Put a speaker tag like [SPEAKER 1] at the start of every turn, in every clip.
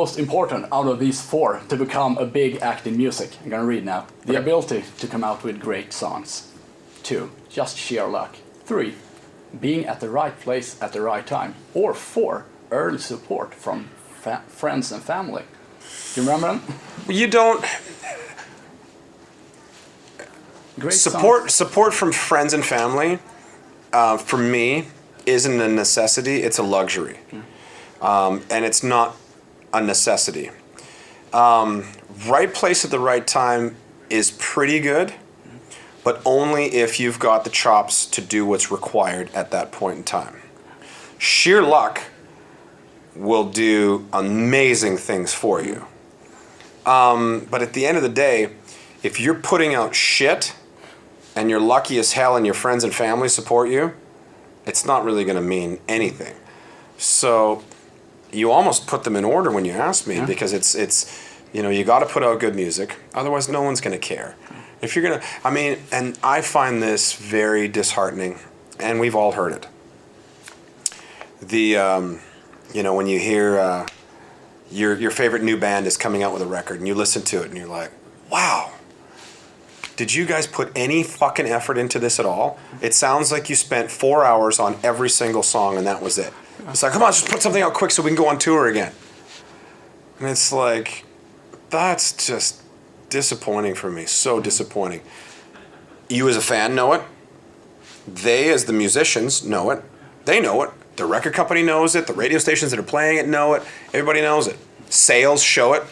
[SPEAKER 1] Most important out of these four to become a big act in music. I'm gonna read now. The ability to come out with great songs. 2. Just sheer luck. 3. Being at the right place at the right time. Or 4. Early support from friends and family. Do you remember them?
[SPEAKER 2] You don't...
[SPEAKER 1] Great
[SPEAKER 2] Support from friends and family, for me, isn't a necessity, it's a luxury. And it's not a necessity. Right place at the right time is pretty good, but only if you've got the chops to do what's required at that point in time. Sheer luck will do amazing things for you. But at the end of the day, if you're putting out shit and you're lucky as hell and your friends and family support you, it's not really going to mean anything. So you almost put them in order when you ask me, because it's you know, you got to put out good music, otherwise no one's going to care. If you're going to, I mean, and I find this very disheartening, and we've all heard it. You know, when you hear your favorite new band is coming out with a record and you listen to it and you're like, wow, did you guys put any fucking effort into this at all? It sounds like you spent 4 hours on every single song and that was it. It's like, come on, just put something out quick so we can go on tour again. And it's like, that's just disappointing for me, so disappointing. You as a fan know it. They as the musicians know it. They know it. The record company knows it. The radio stations that are playing it know it. Everybody knows it. Sales show it.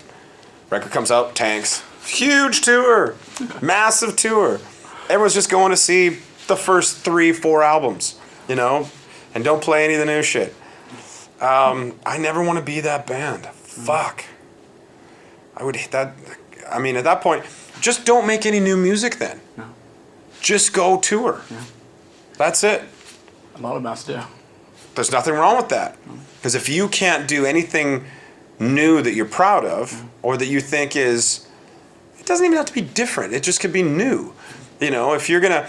[SPEAKER 2] Record comes out, tanks. Huge tour. Massive tour. Everyone's just going to see the first 3-4 albums, you know, and don't play any of the new shit. I never want to be that band. Fuck. I mean, at that point, just don't make any new music then. No. Just go tour. Yeah. That's it.
[SPEAKER 1] A lot of bands do.
[SPEAKER 2] There's nothing wrong with that. Because if you can't do anything new that you're proud of, or that you think is, it doesn't even have to be different. It just could be new. You know, if you're going to,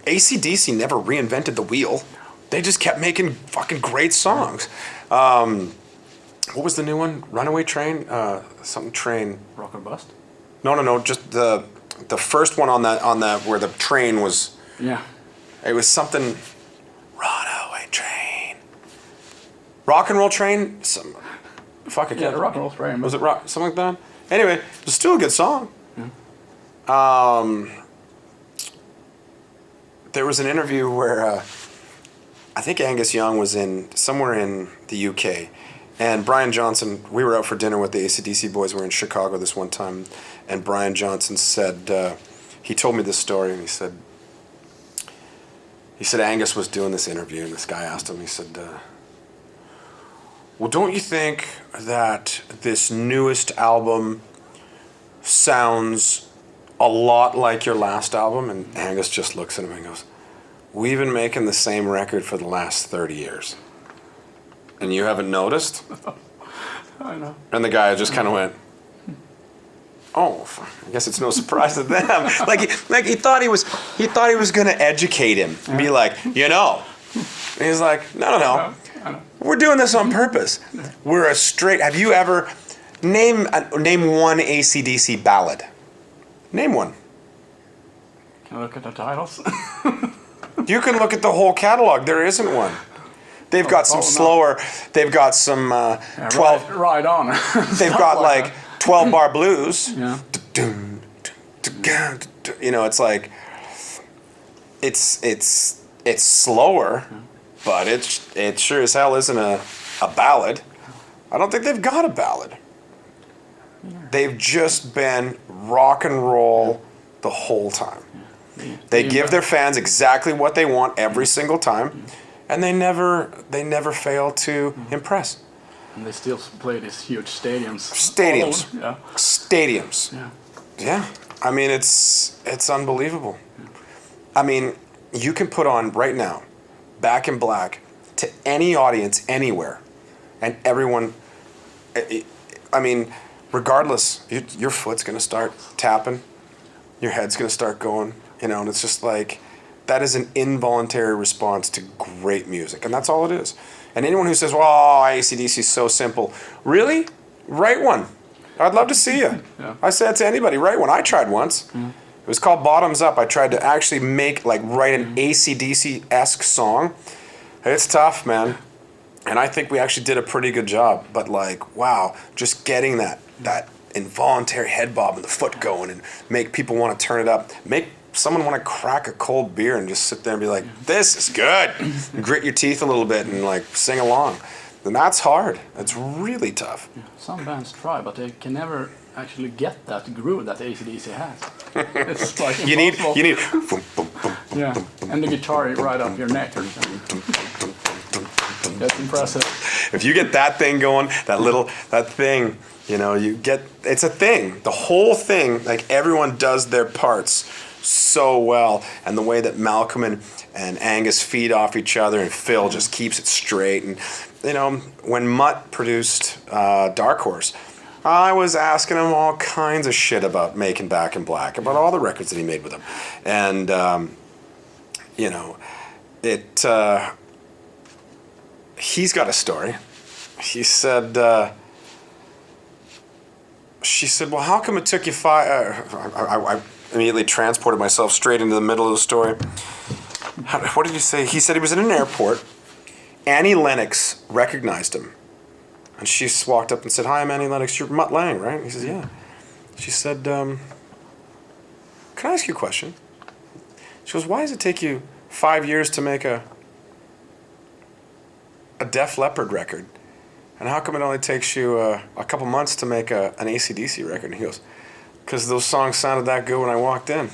[SPEAKER 2] AC/DC never reinvented the wheel. They just kept making fucking great songs. What was the new one? Runaway Train? Something Train.
[SPEAKER 1] Rock or Bust?
[SPEAKER 2] No. Just the first one on that where the train was.
[SPEAKER 1] Yeah.
[SPEAKER 2] It was something. Runaway Train. Rock and Roll Train. Fuck, I can't.
[SPEAKER 1] Yeah, the Rock and Roll Train.
[SPEAKER 2] Was it rock? Something like that. Anyway, it was still a good song. Yeah. There was an interview where I think Angus Young was somewhere in the UK. And Brian Johnson, we were out for dinner with the AC/DC boys. We were in Chicago this one time. And Brian Johnson said, he told me this story, and he said Angus was doing this interview, and this guy asked him, he said, well, don't you think that this newest album sounds a lot like your last album? And Angus just looks at him and goes, we've been making the same record for the last 30 years. And you haven't noticed?
[SPEAKER 1] I know.
[SPEAKER 2] And the guy just kind of went, oh, I guess it's no surprise to them. like he thought he was going to educate him and be like, you know. And he's like, no. We're doing this on purpose. We're a straight. Have you ever name one AC/DC ballad? Name one.
[SPEAKER 1] Can I look at the titles?
[SPEAKER 2] You can look at the whole catalog. There isn't one. They've got some slower. They've got some 12.
[SPEAKER 1] Ride on.
[SPEAKER 2] They've got like 12-bar blues.
[SPEAKER 1] Yeah.
[SPEAKER 2] You know, it's like it's slower, but it sure as hell isn't a ballad. I don't think they've got a ballad. They've just been rock and roll the whole time. They give their fans exactly what they want every single time, and they never fail to impress.
[SPEAKER 1] And they still play these huge stadiums.
[SPEAKER 2] Stadiums. Yeah. I mean, it's unbelievable. I mean, you can put on right now, Back in Black, to any audience anywhere, and everyone. I mean, regardless, your foot's gonna start tapping, your head's gonna start going. You know, and it's just like, that is an involuntary response to great music, and that's all it is. And anyone who says, well, AC/DC is so simple. Really? Write one. I'd love to see you.
[SPEAKER 1] Yeah.
[SPEAKER 2] I said to anybody, write one. I tried once. It was called Bottoms Up. I tried to actually write an AC/DC-esque song. It's tough, man. And I think we actually did a pretty good job. But wow, just getting that involuntary head bob and the foot going and make people want to turn it up. Make someone want to crack a cold beer and just sit there and be like, this is good. Grit your teeth a little bit and sing along. And that's hard. That's really tough.
[SPEAKER 1] Yeah. Some bands try, but they can never actually get that groove that AC/DC has. It's like
[SPEAKER 2] You need
[SPEAKER 1] yeah, and the guitar right up your neck. That's impressive.
[SPEAKER 2] If you get that thing going, that thing, it's a thing. The whole thing, everyone does their parts so well, and the way that Malcolm and Angus feed off each other, and Phil just keeps it straight. And when Mutt produced Dark Horse, I was asking him all kinds of shit about making Back in Black, about all the records that he made with him, and he's got a story. He said. She said, well, how come it took you I immediately transported myself straight into the middle of the story. What did you say? He said he was in an airport. Annie Lennox recognized him. And she walked up and said, hi, I'm Annie Lennox. You're Mutt Lange, right? He says, yeah. She said, can I ask you a question? She goes, why does it take you 5 years to make a Def Leppard record? And how come it only takes you a couple months to make an AC/DC record? And he goes, because those songs sounded that good when I walked in.